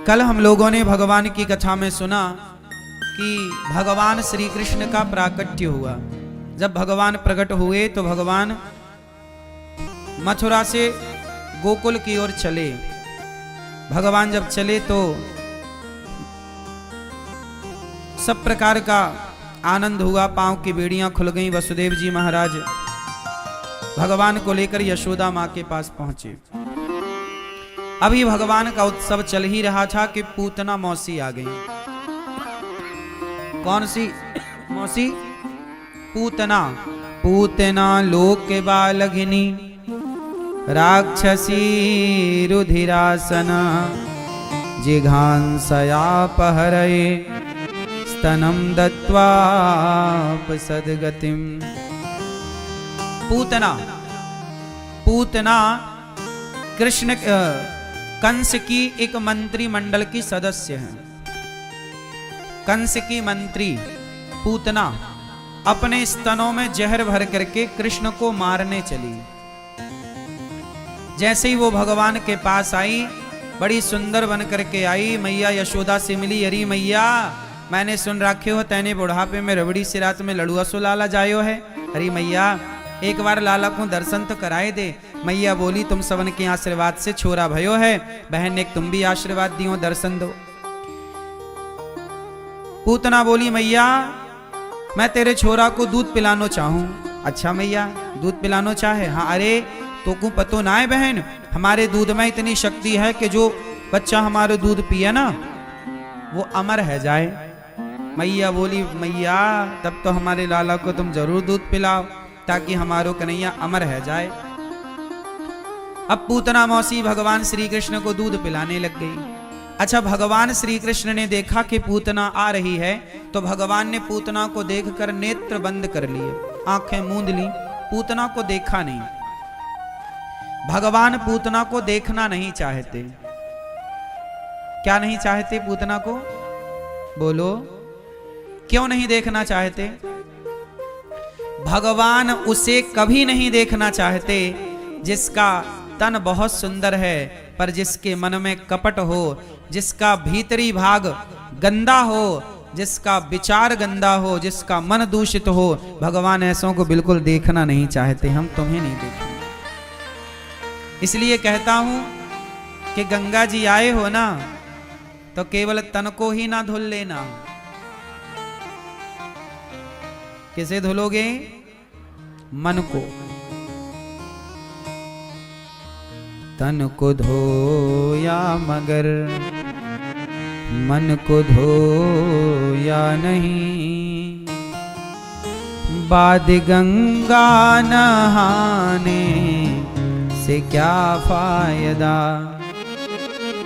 कल हम लोगों ने भगवान की कथा में सुना कि भगवान श्री कृष्ण का प्राकट्य हुआ। जब भगवान प्रकट हुए तो भगवान मथुरा से गोकुल की ओर चले। भगवान जब चले तो सब प्रकार का आनंद हुआ, पांव की बेड़ियां खुल गईं। वसुदेव जी महाराज भगवान को लेकर यशोदा मां के पास पहुंचे। अभी भगवान का उत्सव चल ही रहा था कि पूतना मौसी आ गई। कौन सी मौसी? पूतना। पूतना लोक बालघिनी राक्षसी रुधिरासना जिघांसयापहरये स्तनं दत्त्वापसद्गतिम। पूतना, पूतना कृष्ण कंस की एक मंत्री मंडल की सदस्य हैं। कंस की मंत्री पूतना अपने स्तनों में जहर भर करके कृष्ण को मारने चली। जैसे ही वो भगवान के पास आई, बड़ी सुंदर बन करके आई, मैया यशोदा से मिली। अरे मैया, मैंने सुन रखे हो तैने बुढ़ापे में रबड़ी से रात में लड़ुआ सो लाला जायो है। अरे मैया, एक बार लाला को दर्शन तो कराए दे। मैया बोली, तुम सबन के आशीर्वाद से छोरा भयो है, बहन ने तुम भी आशीर्वाद दियो, दर्शन दो। पूतना बोली, मैया मैं तेरे छोरा को दूध पिलानो चाहूं। अच्छा मैया, दूध पिलानो चाहे? हाँ। अरे तो को पतो ना है बहन, हमारे दूध में इतनी शक्ति है कि जो बच्चा हमारे दूध पिए ना वो अमर है जाए। मैया बोली, मैया तब तो हमारे लाला को तुम जरूर दूध पिलाओ ताकि हमारो कन्हैया अमर है जाए। अब पूतना मौसी भगवान श्री कृष्ण को दूध पिलाने लग गई। अच्छा, भगवान श्री कृष्ण ने देखा कि पूतना आ रही है तो भगवान ने पूतना को देखकर नेत्र बंद कर लिए, आंखें मूंद ली, पूतना को देखा नहीं। भगवान पूतना को देखना नहीं चाहते। क्या नहीं चाहते पूतना को? बोलो, क्यों नहीं देखना चाहते? भगवान उसे कभी नहीं देखना चाहते जिसका तन बहुत सुंदर है पर जिसके मन में कपट हो, जिसका भीतरी भाग गंदा हो, जिसका विचार गंदा हो, जिसका मन दूषित हो। भगवान ऐसों को बिल्कुल देखना नहीं चाहते। हम तुम्हें नहीं देखेंगे। इसलिए कहता हूं कि गंगा जी आए हो ना तो केवल तन को ही ना धुल लेना। किसे धुलोगे? मन को। तन को धोया मगर मन को धोया नहीं, बाद गंगा नहाने से क्या फायदा।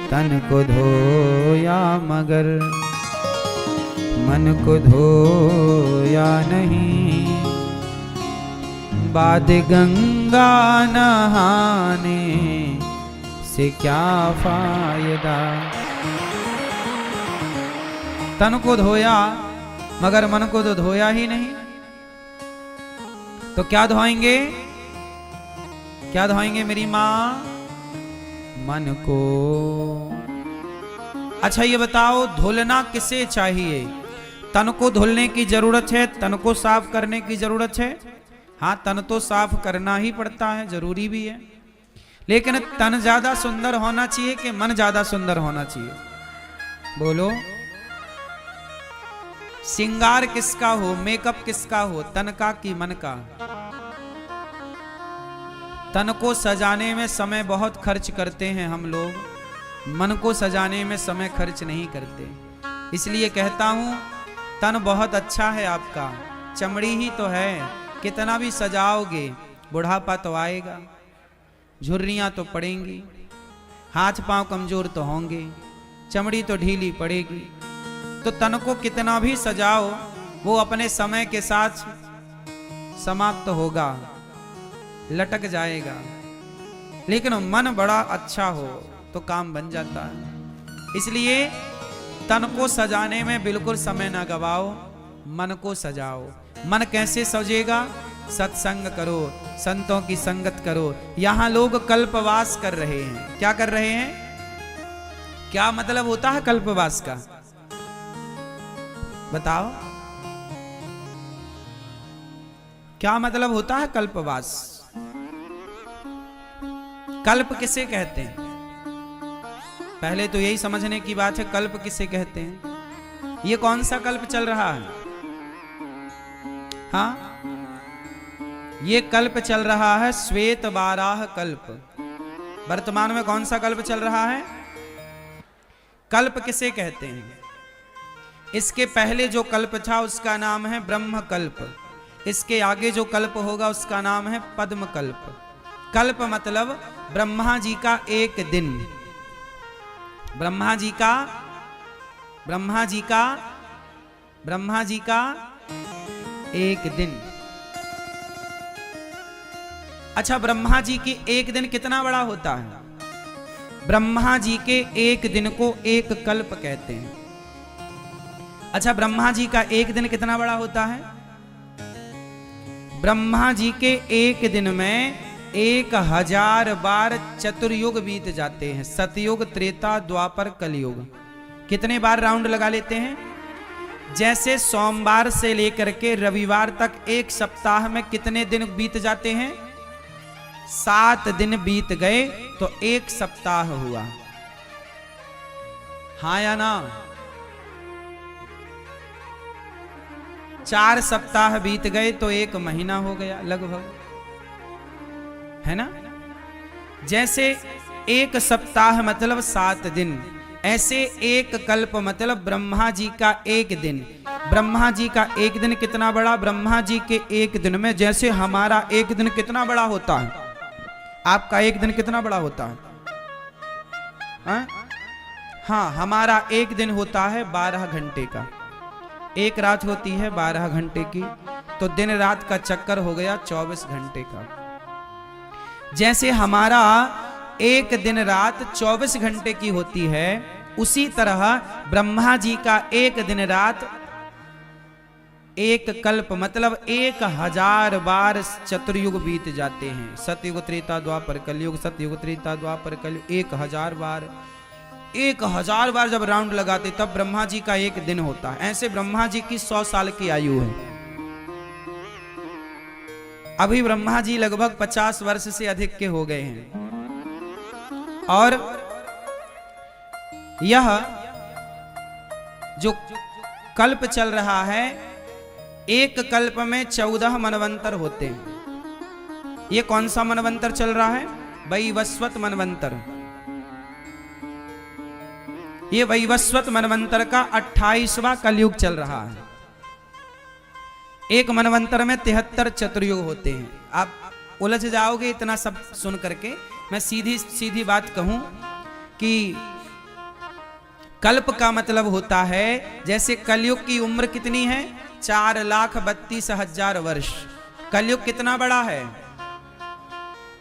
तन को धोया मगर मन को धोया नहीं, बाद गंगा नहाने से क्या फायदा। तन को धोया मगर मन को तो धोया ही नहीं, तो क्या धोएंगे? क्या धोएंगे मेरी माँ? मन को। अच्छा ये बताओ, धुलना किसे चाहिए? तन को धुलने की जरूरत है, तन को साफ करने की जरूरत है। हाँ, तन तो साफ करना ही पड़ता है, जरूरी भी है। लेकिन तन ज्यादा सुंदर होना चाहिए कि मन ज्यादा सुंदर होना चाहिए? बोलो, श्रृंगार किसका हो, मेकअप किसका हो, तन का कि मन का? तन को सजाने में समय बहुत खर्च करते हैं हम लोग, मन को सजाने में समय खर्च नहीं करते। इसलिए कहता हूं, तन बहुत अच्छा है आपका, चमड़ी ही तो है। कितना भी सजाओगे बुढ़ापा तो आएगा, झुर्रियां तो पड़ेंगी, हाथ पांव कमजोर तो होंगे, चमड़ी तो ढीली पड़ेगी। तो तन को कितना भी सजाओ वो अपने समय के साथ समाप्त होगा, लटक जाएगा। लेकिन मन बड़ा अच्छा हो तो काम बन जाता है। इसलिए तन को सजाने में बिल्कुल समय ना गवाओ, मन को सजाओ। मन कैसे सजेगा? सत्संग करो, संतों की संगत करो। यहां लोग कल्पवास कर रहे हैं। क्या कर रहे हैं? क्या मतलब होता है कल्पवास का? बताओ, क्या मतलब होता है कल्पवास? कल्प किसे कहते हैं? पहले तो यही समझने की बात है, कल्प किसे कहते हैं। ये कौन सा कल्प चल रहा है? हाँ, ये कल्प चल रहा है श्वेत बाराह कल्प। वर्तमान में कौन सा कल्प चल रहा है? कल्प किसे कहते हैं? इसके पहले जो कल्प था उसका नाम है ब्रह्म कल्प। इसके आगे जो कल्प होगा उसका नाम है पद्म कल्प। कल्प मतलब ब्रह्मा जी का एक दिन, ब्रह्मा जी का एक दिन। अच्छा, ब्रह्मा जी की एक दिन कितना बड़ा होता है? ब्रह्मा जी के एक दिन को एक कल्प कहते हैं। अच्छा, ब्रह्मा जी का एक दिन कितना बड़ा होता है? ब्रह्मा जी के एक दिन में 1000 बार चतुर्युग बीत जाते हैं। सतयुग, त्रेता, द्वापर, कलयुग। कितने बार राउंड लगा लेते हैं? जैसे सोमवार से लेकर के रविवार तक एक सप्ताह में कितने दिन बीत जाते हैं? 7 दिन बीत गए तो एक सप्ताह हुआ। हाँ या ना? 4 सप्ताह बीत गए तो एक महीना हो गया लगभग, है ना? जैसे एक सप्ताह मतलब 7 दिन, ऐसे एक कल्प मतलब ब्रह्मा जी का एक दिन। ब्रह्मा जी का एक दिन कितना बड़ा? ब्रह्मा जी के एक दिन में जैसे हमारा एक दिन कितना बड़ा होता है, आपका एक दिन कितना बड़ा होता है? हाँ, हमारा एक दिन होता है 12 घंटे का। एक रात होती है 12 घंटे की, तो दिन रात का चक्कर हो गया 24 घंटे का। जैसे हमारा एक दिन रात 24 घंटे की होती है, उसी तरह ब्रह्मा जी का एक दिन रात एक कल्प मतलब 1000 बार चतुर्युग बीत जाते हैं। सतयुग, त्रेता, द्वापर, कलयुग। सतयुग, त्रेता, द्वापर, कलयुग। 1000 बार, 1000 बार जब राउंड लगाते तब ब्रह्मा जी का एक दिन होता है। ऐसे ब्रह्मा जी की 100 साल की आयु है। अभी ब्रह्मा जी लगभग 50 वर्ष से अधिक के हो गए हैं। और यह जो कल्प चल रहा है, एक कल्प में 14 मनवंतर होते हैं। ये कौन सा मनवंतर चल रहा है? वैवस्वत मनवंतर। ये वैवस्वत मनवंतर का 28वां कलयुग चल रहा है। एक मनवंतर में 73 चतुर्युग होते हैं। आप उलझ जाओगे इतना सब सुन करके। मैं सीधी सीधी बात कहूं कि कल्प का मतलब होता है, जैसे कलयुग की उम्र कितनी है? 4,32,000 वर्ष। कलयुग कितना बड़ा है?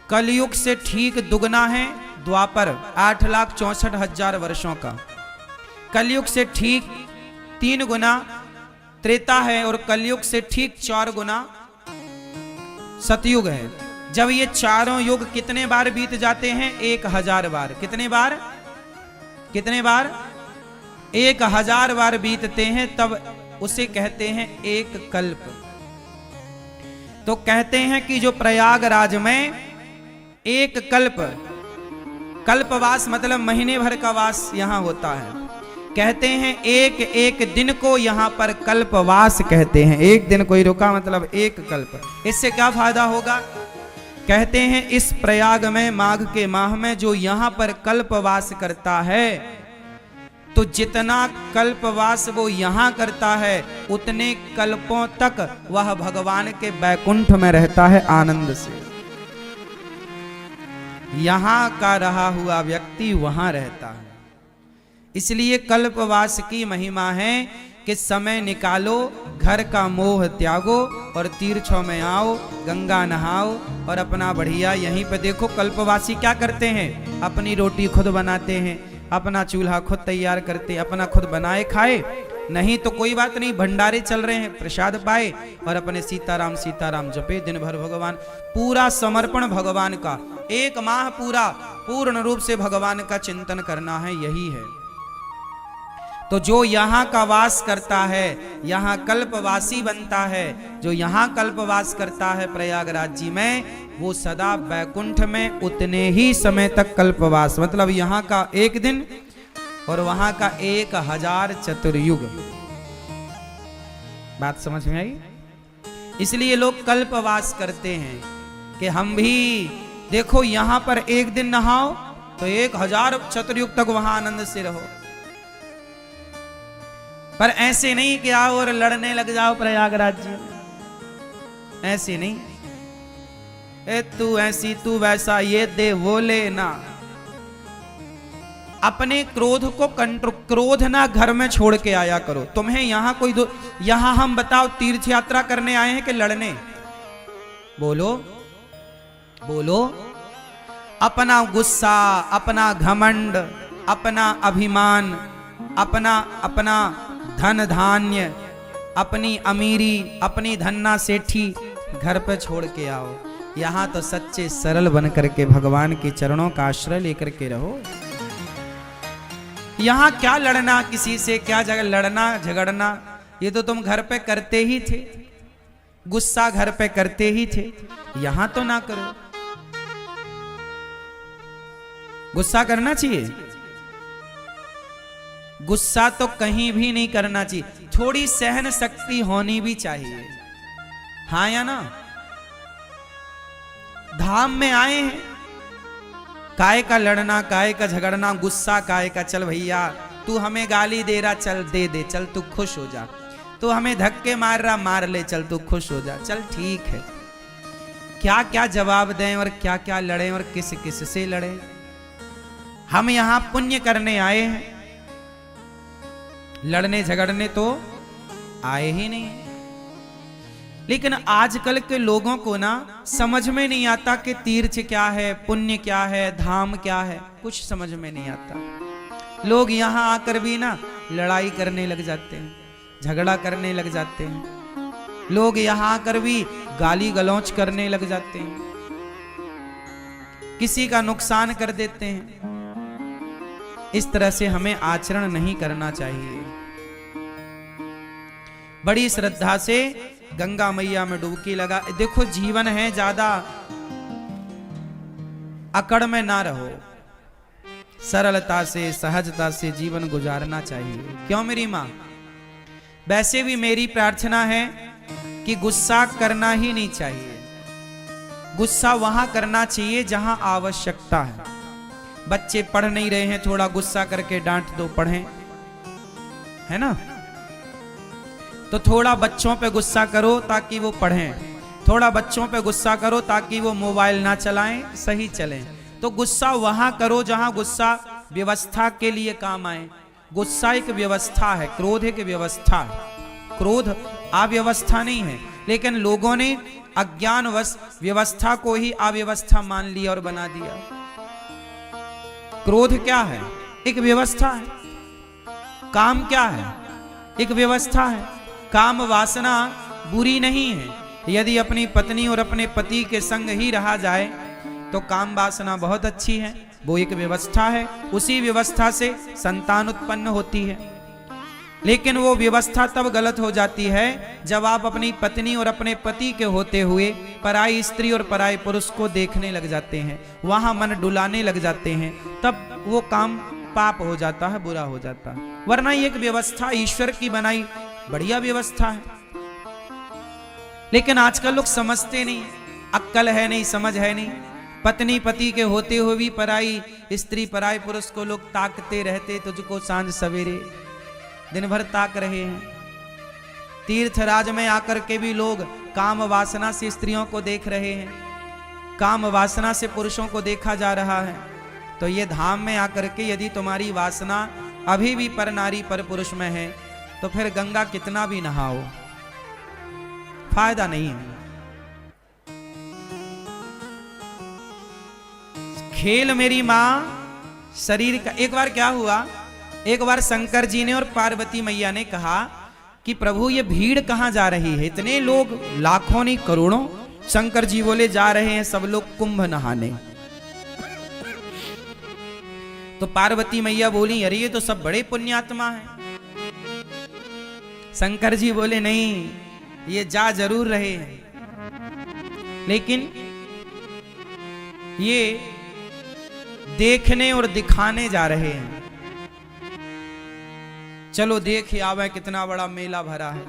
कलयुग से ठीक दुगना है द्वापर, 8,64,000 वर्षों का। कलयुग से ठीक 3 गुना त्रेता है और कलयुग से ठीक 4 गुना सतयुग है। जब ये चारों युग कितने बार बीत जाते हैं? 1000 बार। कितने बार? कितने बार? 1000 बार बीतते हैं, तब उसे कहते हैं एक कल्प। तो कहते हैं कि जो प्रयागराज में एक कल्प, कल्पवास मतलब महीने भर का वास यहां होता है। कहते हैं एक एक दिन को यहां पर कल्पवास कहते हैं। एक दिन कोई रुका मतलब एक कल्प। इससे क्या फायदा होगा? कहते हैं इस प्रयाग में माघ के माह में जो यहां पर कल्पवास करता है, तो जितना कल्पवास वो यहां करता है उतने कल्पों तक वह भगवान के बैकुंठ में रहता है आनंद से। यहां का रहा हुआ व्यक्ति वहां रहता है। इसलिए कल्पवास की महिमा है कि समय निकालो, घर का मोह त्यागो और तीर्थों में आओ, गंगा नहाओ और अपना बढ़िया यहीं पे देखो। कल्पवासी क्या करते हैं? अपनी रोटी खुद बनाते हैं, अपना चूल्हा खुद तैयार करते, अपना खुद बनाए खाए। नहीं तो कोई बात नहीं, भंडारे चल रहे हैं, प्रसाद पाए और अपने सीताराम सीताराम जपे दिन भर। भगवान पूरा समर्पण भगवान का, 1 माह पूरा पूर्ण रूप से भगवान का चिंतन करना है, यही है। तो जो यहाँ का वास करता है, यहाँ कल्पवासी बनता है, जो यहाँ कल्पवास करता है प्रयागराज जी में, वो सदा वैकुंठ में उतने ही समय तक कल्पवास, मतलब यहाँ का 1 दिन और वहां का 1000 चतुर्युग। बात समझ में आई? इसलिए लोग कल्पवास करते हैं कि हम भी देखो यहां पर 1 दिन नहाओ तो 1000 चतुर्युग तक वहां आनंद से रहो। पर ऐसे नहीं कि आओ और लड़ने लग जाओ प्रयागराज जी, ऐसे नहीं। ए तू ऐसी तू वैसा, ये दे वो ले ना। अपने क्रोध को क्रोध ना घर में छोड़ के आया करो। तुम्हें यहां कोई यहां हम बताओ तीर्थ यात्रा करने आए हैं कि लड़ने? बोलो बोलो। अपना गुस्सा, अपना घमंड, अपना अभिमान, अपना धन धान्य, अपनी अमीरी, अपनी धन्ना सेठी घर पे छोड़ के आओ। यहां तो सच्चे सरल बन करके भगवान के चरणों का आश्रय लेकर के रहो। यहां क्या लड़ना किसी से, क्या जगह लड़ना झगड़ना, ये तो तुम घर पे करते ही थे, गुस्सा घर पे करते ही थे, यहां तो ना करो। गुस्सा करना चाहिए? गुस्सा तो कहीं भी नहीं करना चाहिए। थोड़ी सहन शक्ति होनी भी चाहिए, हाँ या ना? धाम में आए हैं, काय का लड़ना, काय का झगड़ना, गुस्सा काय का? चल भैया तू हमें गाली दे रहा, चल दे दे, चल तू खुश हो जा। तू हमें धक्के मार रहा, मार ले, चल तू खुश हो जा, चल ठीक है। क्या क्या जवाब दें और क्या क्या लड़ें और किस किस से लड़ें? हम यहां पुण्य करने आए हैं, लड़ने झगड़ने तो आए ही नहीं। लेकिन आजकल के लोगों को ना समझ में नहीं आता कि तीर्थ क्या है, पुण्य क्या है, धाम क्या है, कुछ समझ में नहीं आता। लोग यहां आकर भी ना लड़ाई करने लग जाते हैं, झगड़ा करने लग जाते हैं। लोग यहां आकर भी गाली गलौच करने लग जाते हैं, किसी का नुकसान कर देते हैं। इस तरह से हमें आचरण नहीं करना चाहिए। बड़ी श्रद्धा से गंगा मैया में डुबकी लगा। देखो जीवन है, ज्यादा अकड़ में ना रहो, सरलता से सहजता से जीवन गुजारना चाहिए। क्यों मेरी मां? वैसे भी मेरी प्रार्थना है कि गुस्सा करना ही नहीं चाहिए। गुस्सा वहां करना चाहिए जहां आवश्यकता है। बच्चे पढ़ नहीं रहे हैं, थोड़ा गुस्सा करके डांट दो, पढ़ें, है ना? तो थोड़ा बच्चों पे गुस्सा करो ताकि वो पढ़ें, थोड़ा बच्चों पे गुस्सा करो ताकि वो मोबाइल ना चलाएं, सही चलें। तो गुस्सा वहां करो जहां गुस्सा व्यवस्था के लिए काम आए। गुस्सा एक व्यवस्था है, क्रोध एक व्यवस्था है। क्रोध अव्यवस्था नहीं है, लेकिन लोगों ने अज्ञानवश व्यवस्था को ही अव्यवस्था मान लिया और बना दिया। क्रोध क्या है? एक व्यवस्था है। काम क्या है? एक व्यवस्था है। काम वासना बुरी नहीं है। यदि अपनी पत्नी और अपने पति के संग ही रहा जाए तो काम वासना बहुत अच्छी है, वो एक व्यवस्था है। उसी व्यवस्था से संतान उत्पन्न होती है। लेकिन वो व्यवस्था तब गलत हो जाती है जब आप अपनी पत्नी और अपने पति के होते हुए पराई स्त्री और पराई पुरुष को देखने लग जाते हैं, वहां मन डुलाने लग जाते हैं, तब वो काम पाप हो जाता है, बुरा हो जाता है। वरना ये एक व्यवस्था ईश्वर की बनाई बढ़िया व्यवस्था है। लेकिन आजकल लोग समझते नहीं, अक्ल है नहीं, समझ है नहीं। पत्नी पति के होते हुए भी पराई स्त्री पराई पुरुष को लोग ताकते रहते, तुझको सांझ सवेरे दिन भर ताक रहे हैं। तीर्थराज में आकर के भी लोग काम वासना से स्त्रियों को देख रहे हैं, काम वासना से पुरुषों को देखा जा रहा है। तो ये धाम में आकर के यदि तुम्हारी वासना अभी भी पर नारी पर पुरुष में है तो फिर गंगा कितना भी नहाओ फायदा नहीं है। खेल मेरी मां शरीर का। एक बार क्या हुआ, एक बार शंकर जी ने और पार्वती मैया ने कहा कि प्रभु ये भीड़ कहां जा रही है, इतने लोग लाखों नहीं करोड़ों। शंकर जी बोले जा रहे हैं सब लोग कुंभ नहाने। तो पार्वती मैया बोली अरे ये तो सब बड़े पुण्यात्मा हैं, शंकर जी बोले नहीं, ये जा जरूर रहे हैं, लेकिन ये देखने और दिखाने जा रहे हैं। चलो देख ही आवे, कितना बड़ा मेला भरा है,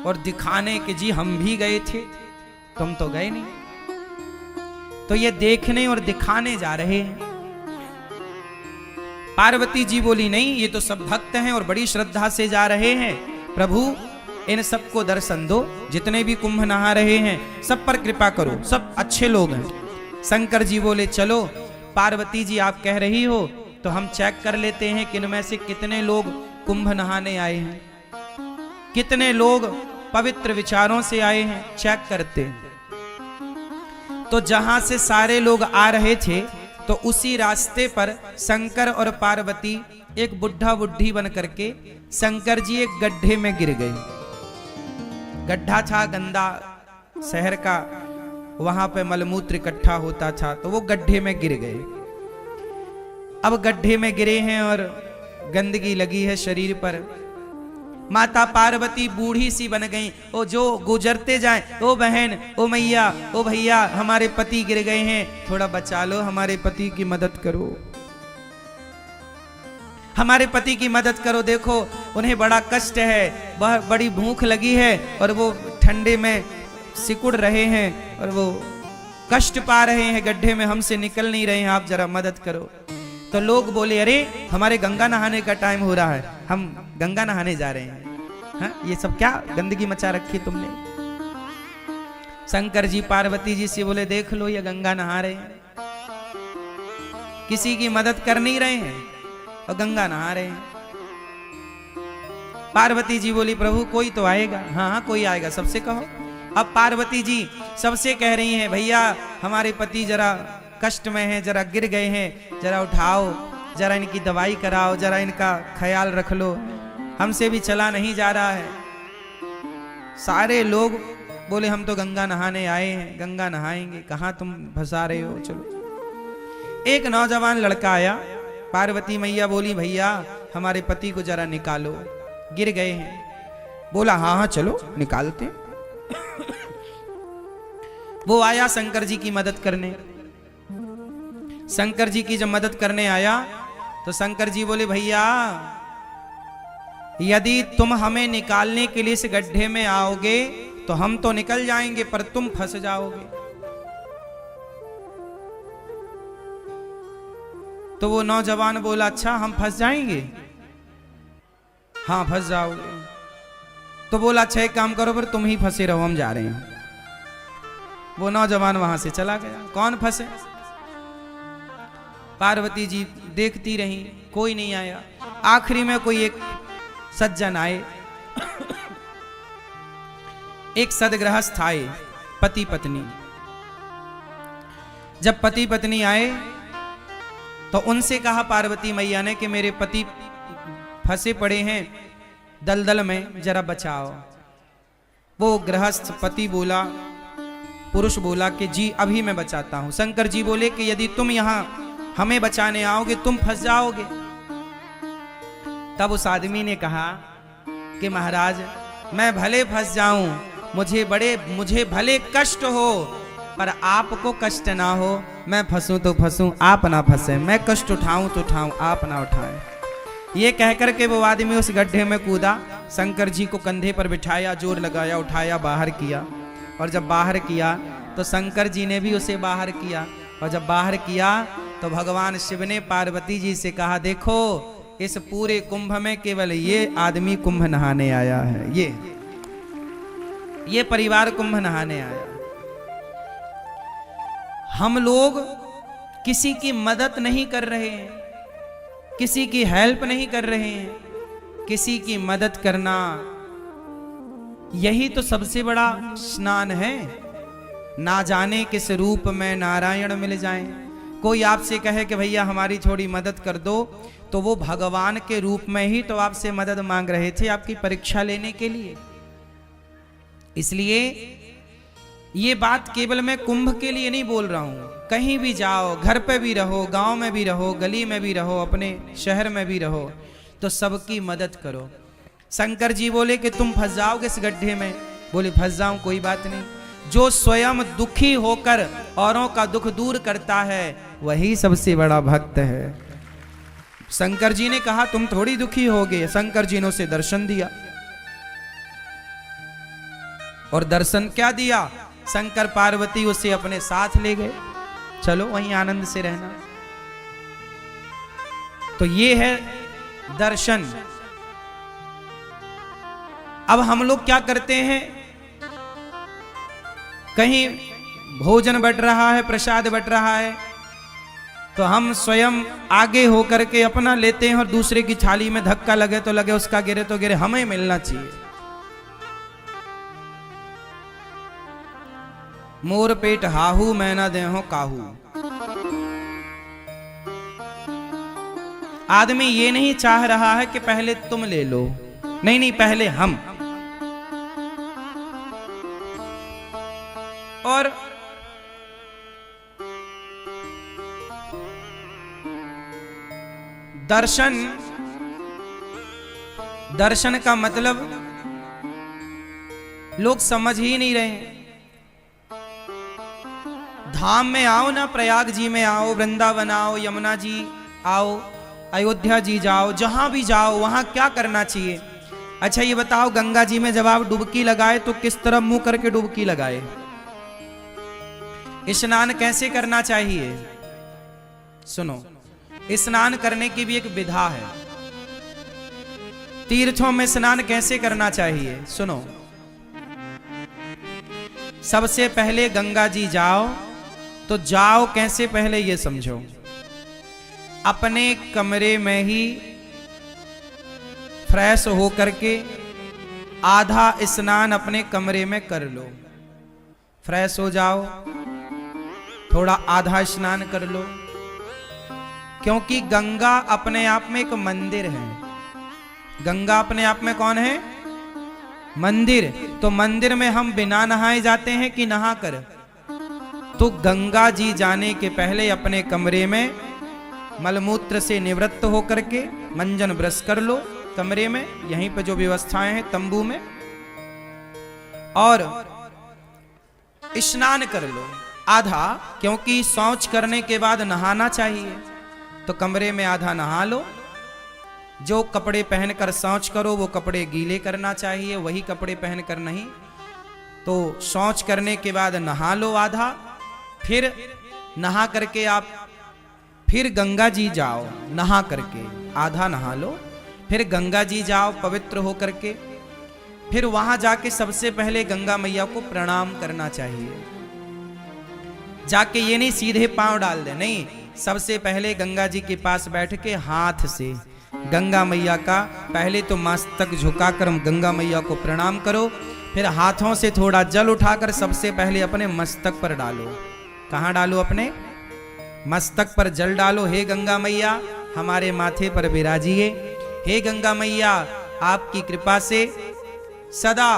और दिखाने के जी हम भी गए थे, तुम तो गए नहीं। तो ये देखने और दिखाने जा रहे हैं। पार्वती जी बोली नहीं, ये तो सब भक्त हैं और बड़ी श्रद्धा से जा रहे हैं, प्रभु इन सबको दर्शन दो, जितने भी कुंभ नहा रहे हैं सब पर कृपा करो, सब अच्छे लोग हैं। शंकर जी बोले चलो, पार्वती जी आप कह रही हो तो हम चेक कर लेते हैं कि इनमें से कितने लोग कुंभ नहाने आए हैं, कितने लोग पवित्र विचारों से आए हैं, चेक करते हैं। तो जहां से सारे लोग आ रहे थे, तो उसी रास्ते पर शंकर और पार्वती एक बुढ़ा बुढ़ी बन करके शंकर जी एक गड्ढे में गिर गए। गड्ढा था गंदा शहर का, वहां पे मलमूत्र इकट्ठा होता था, तो वो गड्ढे में गिर गए। अब गड्ढे में गिरे हैं और गंदगी लगी है शरीर पर। माता पार्वती बूढ़ी सी बन गई, ओ जो गुजरते जाएं, ओ बहन, ओ मैया, ओ भैया, हमारे पति गिर गए हैं, थोड़ा बचा लो, हमारे पति की मदद करो, हमारे पति की मदद करो, देखो उन्हें बड़ा कष्ट है, बहुत बड़ी भूख लगी है और वो ठंडे में सिकुड़ रहे हैं और वो कष्ट पा रहे हैं, गड्ढे में हमसे निकल नहीं रहे हैं, आप जरा मदद करो। तो लोग बोले अरे हमारे गंगा नहाने का टाइम हो रहा है, हम गंगा नहाने जा रहे हैं, हाँ ये सब क्या गंदगी मचा रखी तुमने। शंकर जी पार्वती जी से बोले देख लो, ये गंगा नहा रहे हैं, किसी की मदद कर नहीं रहे हैं और गंगा नहा रहे हैं। पार्वती जी बोली प्रभु कोई तो आएगा, हाँ हाँ कोई आएगा, सबसे कहो। अब पार्वती जी सबसे कह रही हैं भैया हमारे पति जरा कष्ट में हैं, जरा गिर गए हैं, जरा उठाओ, जरा इनकी दवाई कराओ, जरा इनका ख्याल रख लो, हमसे भी चला नहीं जा रहा है। सारे लोग बोले हम तो गंगा नहाने आए हैं, गंगा नहाएंगे, कहाँ तुम फंसा रहे हो, चलो। एक नौजवान लड़का आया, पार्वती मैया बोली भैया हमारे पति को जरा निकालो, गिर गए हैं। बोला हाँ हाँ चलो निकालते। वो आया शंकर जी की मदद करने। शंकर जी की जब मदद करने आया तो शंकर जी बोले भैया यदि तुम हमें निकालने के लिए इस गड्ढे में आओगे तो हम तो निकल जाएंगे, पर तुम फंस जाओगे। तो वो नौजवान बोला अच्छा हम फंस जाएंगे, हाँ फंस जाओगे। तो बोला अच्छा एक काम करो, पर तुम ही फंसे रहो, हम जा रहे हैं। वो नौजवान वहां से चला गया। कौन फंसे? पार्वती जी देखती रही, कोई नहीं आया। आखिरी में कोई एक सज्जन आए, एक सदगृहस्थ आए, पति पत्नी। जब पति पत्नी आए तो उनसे कहा पार्वती मैया ने कि मेरे पति फंसे पड़े हैं दलदल में, जरा बचाओ। वो गृहस्थ पति बोला, पुरुष बोला कि जी अभी मैं बचाता हूं। शंकर जी बोले कि यदि तुम यहां हमें बचाने आओगे तुम फंस जाओगे। तब उस आदमी ने कहा कि महाराज मैं भले फंस जाऊं, मुझे भले कष्ट हो, पर आपको कष्ट ना हो। मैं फंसूं तो फंसूं, आप ना फंसे, मैं कष्ट उठाऊं तो उठाऊं, आप ना उठाएं। ये कहकर के वो आदमी उस गड्ढे में कूदा, शंकर जी को कंधे पर बिठाया, जोर लगाया, उठाया, बाहर किया। और जब बाहर किया तो शंकर जी ने भी उसे बाहर किया। और जब बाहर किया तो भगवान शिव ने पार्वती जी से कहा देखो इस पूरे कुंभ में केवल ये आदमी कुंभ नहाने आया है, ये परिवार कुंभ नहाने आया। हम लोग किसी की मदद नहीं कर रहे हैं, किसी की हेल्प नहीं कर रहे हैं। किसी की मदद करना यही तो सबसे बड़ा स्नान है। ना जाने किस रूप में नारायण मिल जाएं। कोई आपसे कहे कि भैया हमारी थोड़ी मदद कर दो, तो वो भगवान के रूप में ही तो आपसे मदद मांग रहे थे, आपकी परीक्षा लेने के लिए। इसलिए ये बात केवल मैं कुंभ के लिए नहीं बोल रहा हूं। कहीं भी जाओ, घर पे भी रहो, गांव में भी रहो, गली में भी रहो, अपने शहर में भी रहो, तो सबकी मदद करो। शंकर जी बोले कि तुम फंस जाओगे इस गड्ढे में। बोले फंस जाऊं, कोई बात नहीं। जो स्वयं दुखी होकर औरों का दुख दूर करता है वही सबसे बड़ा भक्त है। शंकर जी ने कहा तुम थोड़ी दुखी होगे। शंकर जी ने उसे दर्शन दिया, और दर्शन क्या दिया, शंकर पार्वती उसे अपने साथ ले गए, चलो वहीं आनंद से रहना। तो ये है दर्शन। अब हम लोग क्या करते हैं, कहीं भोजन बट रहा है, प्रसाद बट रहा है, तो हम स्वयं आगे होकर के अपना लेते हैं और दूसरे की थाली में धक्का लगे तो लगे, उसका गिरे तो गिरे, हमें मिलना चाहिए। मोर पेट हाहू मैं ना देहो काहू। आदमी ये नहीं चाह रहा है कि पहले तुम ले लो, नहीं नहीं, पहले हम। और दर्शन, दर्शन का मतलब लोग समझ ही नहीं रहे। धाम में आओ ना, प्रयाग जी में आओ, वृंदावन आओ, यमुना जी आओ, अयोध्या जी जाओ, जहां भी जाओ वहां क्या करना चाहिए। अच्छा ये बताओ, गंगा जी में जब आप डुबकी लगाए तो किस तरफ मुंह करके डुबकी लगाए? स्नान कैसे करना चाहिए? सुनो, स्नान करने की भी एक विधा है। तीर्थों में स्नान कैसे करना चाहिए? सुनो, सबसे पहले गंगा जी जाओ तो जाओ कैसे, पहले ये समझो। अपने कमरे में ही फ्रेश होकर के आधा स्नान अपने कमरे में कर लो। फ्रेश हो जाओ, थोड़ा आधा स्नान कर लो, क्योंकि गंगा अपने आप में एक मंदिर है। गंगा अपने आप में कौन है? मंदिर। तो मंदिर में हम बिना नहाए जाते हैं कि नहा कर? तो गंगा जी जाने के पहले अपने कमरे में मलमूत्र से निवृत्त होकर के मंजन ब्रश कर लो कमरे में, यहीं पर जो व्यवस्थाएं हैं तंबू में, और स्नान कर लो आधा, क्योंकि शौच करने के बाद नहाना चाहिए। तो कमरे में आधा नहा लो। जो कपड़े पहनकर शौच करो वो कपड़े गीले करना चाहिए, वही कपड़े पहनकर नहीं। तो शौच करने के बाद नहा लो आधा, फिर नहा करके आप फिर गंगा जी जाओ, नहा करके आधा नहा लो, फिर गंगा जी जाओ पवित्र हो करके, फिर वहां जाके सबसे पहले गंगा मैया को प्रणाम करना चाहिए। जाके ये नहीं सीधे पांव डाल दे, नहीं, सबसे पहले गंगा जी के पास बैठ के हाथ से गंगा मैया का पहले तो मस्तक झुकाकर गंगा मैया को प्रणाम करो, फिर हाथों से थोड़ा जल उठाकर सबसे पहले अपने मस्तक पर डालो। कहाँ डालो? अपने मस्तक पर जल डालो। हे गंगा मैया हमारे माथे पर विराजिए। हे गंगा मैया आपकी कृपा से सदा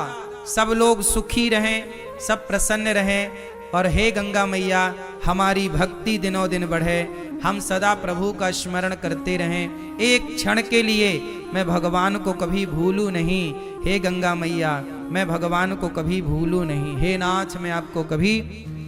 सब लोग सुखी रहें, सब प्रसन्न रहें, और हे गंगा मैया हमारी भक्ति दिनों दिन बढ़े, हम सदा प्रभु का स्मरण करते रहें। एक क्षण के लिए मैं भगवान को कभी भूलूं नहीं। हे गंगा मैया मैं भगवान को कभी भूलूं नहीं। हे नाथ मैं आपको कभी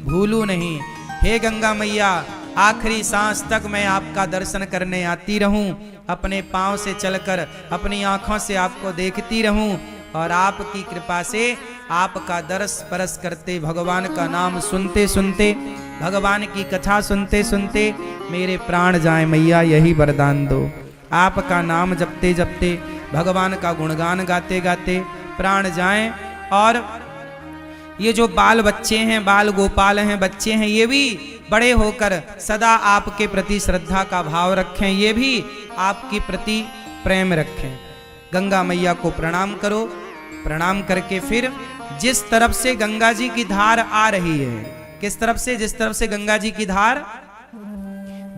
भूलूं नहीं। हे गंगा मैया आखिरी सांस तक मैं आपका दर्शन करने आती रहूं, अपने पांव से चलकर अपनी आंखों से आपको देखती रहूं, और आपकी कृपा से आपका दर्श परस करते, भगवान का नाम सुनते सुनते, भगवान की कथा सुनते सुनते मेरे प्राण जाए मैया, यही वरदान दो। आपका नाम जपते जपते, भगवान का गुणगान गाते गाते प्राण जाएं। और ये जो बाल बच्चे हैं, बाल गोपाल हैं, बच्चे हैं, ये भी बड़े होकर सदा आपके प्रति श्रद्धा का भाव रखें, ये भी आपके प्रति प्रेम रखें। गंगा मैया को प्रणाम करो। प्रणाम करके फिर जिस तरफ से गंगा जी की धार आ रही है, किस तरफ से? जिस तरफ से गंगा जी की धार,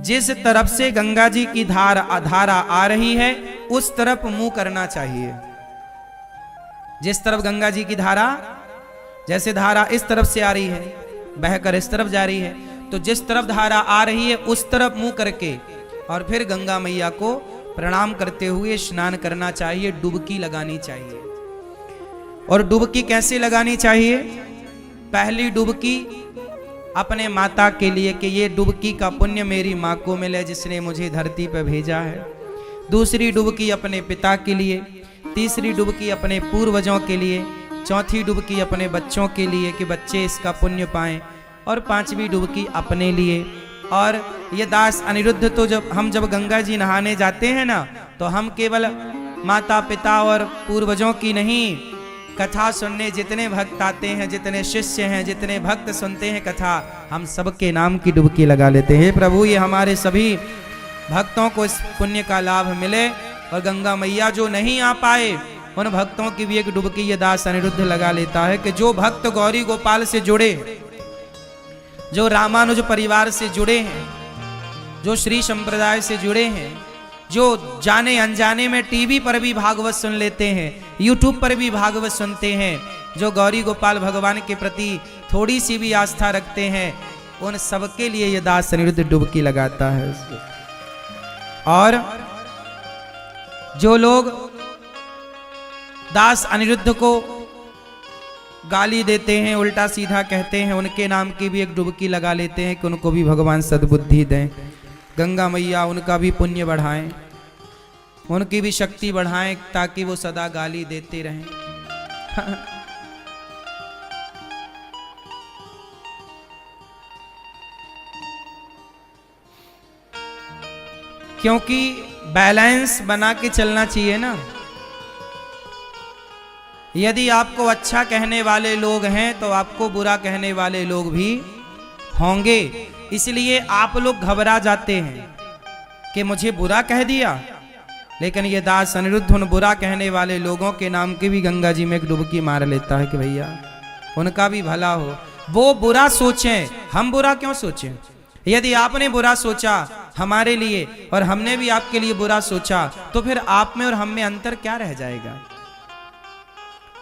जिस तरफ से गंगा जी की धारा आ रही है उस तरफ मुंह करना चाहिए। जिस तरफ गंगा जी की धारा, जैसे धारा इस तरफ से आ रही है, बहकर इस तरफ जा रही है, तो जिस तरफ धारा आ रही है उस तरफ मुंह करके और फिर गंगा मैया को प्रणाम करते हुए स्नान करना चाहिए, डुबकी लगानी चाहिए। और डुबकी कैसे लगानी चाहिए? पहली डुबकी अपने माता के लिए कि ये डुबकी का पुण्य मेरी माँ को मिले जिसने मुझे धरती पर भेजा है। दूसरी डुबकी अपने पिता के लिए, तीसरी डुबकी अपने पूर्वजों के लिए, चौथी डुबकी अपने बच्चों के लिए कि बच्चे इसका पुण्य पाएं, और पांचवी डुबकी अपने लिए। और ये दास अनिरुद्ध तो जब गंगा जी नहाने जाते हैं ना, तो हम केवल माता पिता और पूर्वजों की नहीं, कथा सुनने जितने भक्त आते हैं, जितने शिष्य हैं, जितने भक्त सुनते हैं कथा, हम सबके नाम की डुबकी लगा लेते हैं। प्रभु ये हमारे सभी भक्तों को इस पुण्य का लाभ मिले, और गंगा मैया जो नहीं आ पाए उन भक्तों की भी एक डुबकी ये दास अनिरुद्ध लगा लेता है कि जो भक्त गौरी गोपाल से जुड़े, जो रामानुज परिवार से जुड़े हैं, जो श्री संप्रदाय से जुड़े हैं, जो जाने अनजाने में टीवी पर भी भागवत सुन लेते हैं, यूट्यूब पर भी भागवत सुनते हैं, जो गौरी गोपाल भगवान के प्रति थोड़ी सी भी आस्था रखते हैं, उन सबके लिए ये दास अनिरुद्ध डुबकी लगाता है। और जो लोग दास अनिरुद्ध को गाली देते हैं, उल्टा सीधा कहते हैं, उनके नाम की भी एक डुबकी लगा लेते हैं कि उनको भी भगवान सद्बुद्धि दें। गंगा मैया उनका भी पुण्य बढ़ाएं, उनकी भी शक्ति बढ़ाएं, ताकि वो सदा गाली देते रहें। क्योंकि बैलेंस बना के चलना चाहिए ना। यदि आपको अच्छा कहने वाले लोग हैं तो आपको बुरा कहने वाले लोग भी होंगे, इसलिए आप लोग घबरा जाते हैं कि मुझे बुरा कह दिया। लेकिन ये दास अनिरुद्ध उन बुरा कहने वाले लोगों के नाम की भी गंगा जी में एक डुबकी मार लेता है कि भैया उनका भी भला हो। वो बुरा सोचें, हम बुरा क्यों सोचें? यदि आपने बुरा सोचा हमारे लिए और हमने भी आपके लिए बुरा सोचा, तो फिर आप में और हम में अंतर क्या रह जाएगा?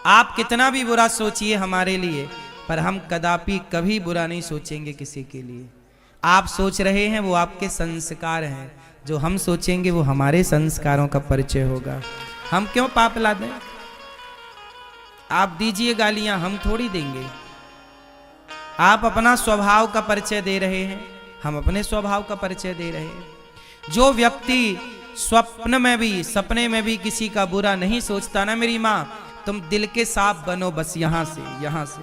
आप कितना भी बुरा सोचिए हमारे लिए, पर हम कदापि कभी बुरा नहीं सोचेंगे किसी के लिए। आप सोच रहे हैं वो आपके संस्कार हैं, जो हम सोचेंगे वो हमारे संस्कारों का परिचय होगा। हम क्यों पाप ला दें? आप दीजिए गालियां, हम थोड़ी देंगे। आप अपना स्वभाव का परिचय दे रहे हैं, हम अपने स्वभाव का परिचय दे रहे हैं। जो व्यक्ति स्वप्न में भी, सपने में भी किसी का बुरा नहीं सोचता ना मेरी माँ, तुम दिल के साफ बनो बस यहाँ से।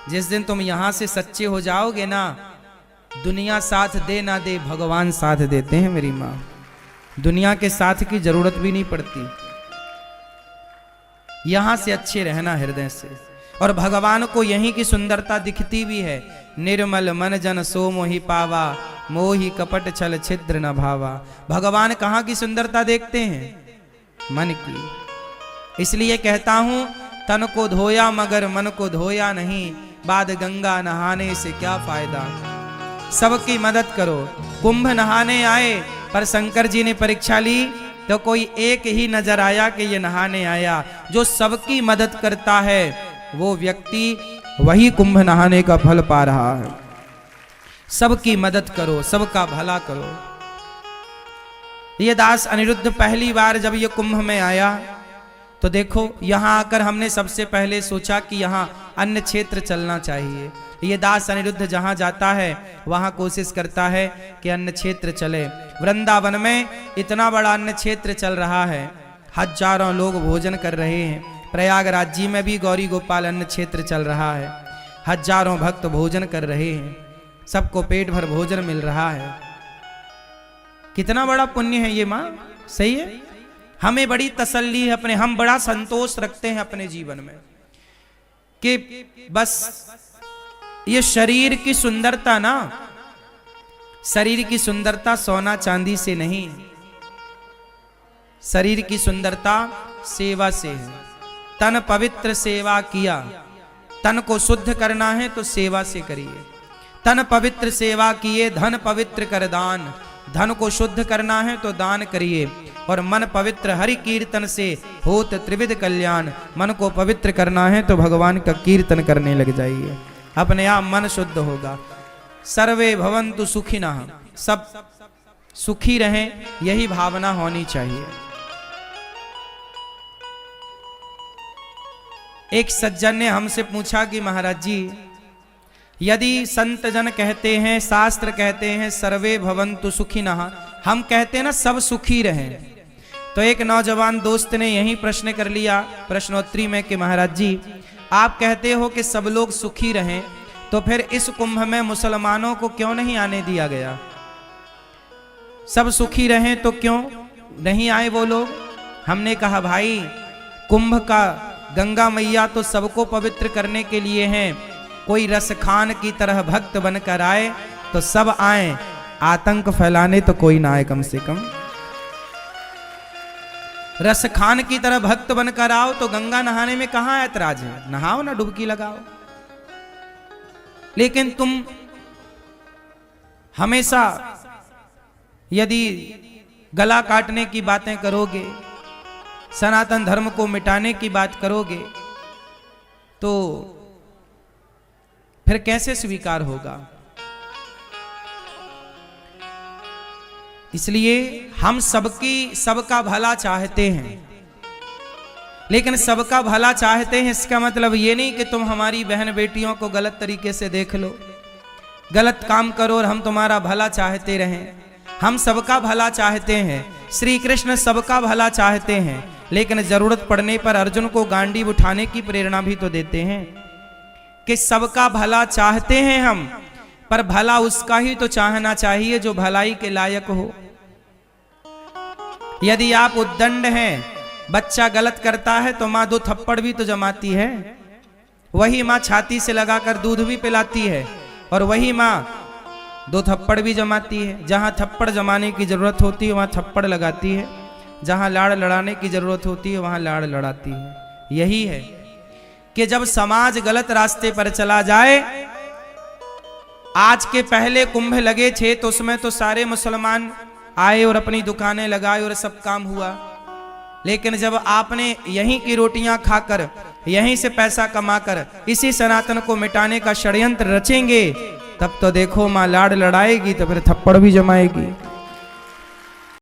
जिस दिन तुम यहाँ से सच्चे हो जाओगे ना, दुनिया साथ दे ना दे, भगवान साथ देते हैं मेरी माँ। दुनिया के साथ की जरूरत भी नहीं पड़ती, यहाँ से अच्छे रहना हृदय से। और भगवान को यहीं की सुंदरता दिखती भी है। निर्मल मन जन सो मोहि पावा, मोहि कपट छल छिद्र न भावा। भगवान कहाँ की सुंदरता देखते हैं? मन की। इसलिए कहता हूं, तन को धोया मगर मन को धोया नहीं, बाद गंगा नहाने से क्या फायदा। सबकी मदद करो। कुंभ नहाने आए, पर शंकर जी ने परीक्षा ली तो कोई एक ही नजर आया कि ये नहाने आया। जो सबकी मदद करता है वो व्यक्ति वही कुंभ नहाने का फल पा रहा है। सबकी मदद करो, सबका भला करो। ये दास अनिरुद्ध पहली बार जब ये कुंभ में आया तो देखो, यहाँ आकर हमने सबसे पहले सोचा कि यहाँ अन्य क्षेत्र चलना चाहिए। ये दास अनिरुद्ध जहाँ जाता है वहाँ कोशिश करता है कि अन्य क्षेत्र चले। वृंदावन में इतना बड़ा अन्य क्षेत्र चल रहा है, हजारों लोग भोजन कर रहे हैं। प्रयागराज जी में भी गौरी गोपाल अन्य क्षेत्र चल रहा है, हजारों भक्त भोजन कर रहे हैं, सबको पेट भर भोजन मिल रहा है। कितना बड़ा पुण्य है ये माँ, सही है। हमें बड़ी तसल्ली है अपने, हम बड़ा संतोष रखते हैं अपने जीवन में कि बस ये शरीर की सुंदरता ना, शरीर की सुंदरता सोना चांदी से नहीं, शरीर की सुंदरता सेवा से है। तन पवित्र सेवा किया, तन को शुद्ध करना है तो सेवा से करिए। तन पवित्र सेवा किए, धन पवित्र कर दान, धन को शुद्ध करना है तो दान करिए। और मन पवित्र हरि कीर्तन से होत त्रिविध कल्याण, मन को पवित्र करना है तो भगवान का कीर्तन करने लग जाइए, अपने आप मन शुद्ध होगा। सर्वे भवन्तु सुखिनः, सब सुखी रहें, यही भावना होनी चाहिए। एक सज्जन ने हमसे पूछा कि महाराज जी, यदि संत जन कहते हैं, शास्त्र कहते हैं सर्वे भवन्तु सुखिनः, हम कहते हैं ना सब सुखी रहें, तो एक नौजवान दोस्त ने यही प्रश्न कर लिया प्रश्नोत्तरी में कि महाराज जी आप कहते हो कि सब लोग सुखी रहें, तो फिर इस कुंभ में मुसलमानों को क्यों नहीं आने दिया गया? सब सुखी रहें तो क्यों नहीं आए वो लोग? हमने कहा भाई, कुंभ का गंगा मैया तो सबको पवित्र करने के लिए हैं, कोई रसखान की तरह भक्त बनकर आए तो सब आए, आतंक फैलाने तो कोई ना आए। कम से कम रसखान की तरह भक्त बनकर आओ तो गंगा नहाने में कहां ऐतराज है? नहाओ ना, डुबकी लगाओ। लेकिन तुम हमेशा यदि गला काटने की बातें करोगे, सनातन धर्म को मिटाने की बात करोगे, तो फिर कैसे स्वीकार होगा? इसलिए हम सबका भला चाहते हैं, लेकिन सबका भला चाहते हैं इसका मतलब ये नहीं कि तुम हमारी बहन बेटियों को गलत तरीके से देख लो, गलत काम करो और हम तुम्हारा भला चाहते रहें। हम सबका भला चाहते हैं, श्री कृष्ण सबका भला चाहते हैं, लेकिन जरूरत पड़ने पर अर्जुन को गांडीव उठाने की प्रेरणा भी तो देते हैं कि सबका भला चाहते हैं हम, पर भला उसका ही तो चाहना चाहिए जो भलाई के लायक हो। यदि आप उद्दंड हैं, बच्चा गलत करता है तो माँ दो थप्पड़ भी तो जमाती है, वही माँ छाती से लगाकर दूध भी पिलाती है, और वही माँ दो थप्पड़ भी जमाती है। जहां थप्पड़ जमाने की जरूरत होती है वहां थप्पड़ लगाती है, जहां लाड़ लड़ाने की जरूरत होती है वहां लाड़ लड़ाती है। यही है कि जब समाज गलत रास्ते पर चला जाए, आज के पहले कुंभ लगे थे तो उसमें तो सारे मुसलमान आए और अपनी दुकानें लगाए और सब काम हुआ, लेकिन जब आपने यहीं की रोटियां खाकर, यहीं से पैसा कमाकर इसी सनातन को मिटाने का षड्यंत्र रचेंगे, तब तो देखो मां लाड़ लड़ाएगी तो फिर थप्पड़ भी जमाएगी।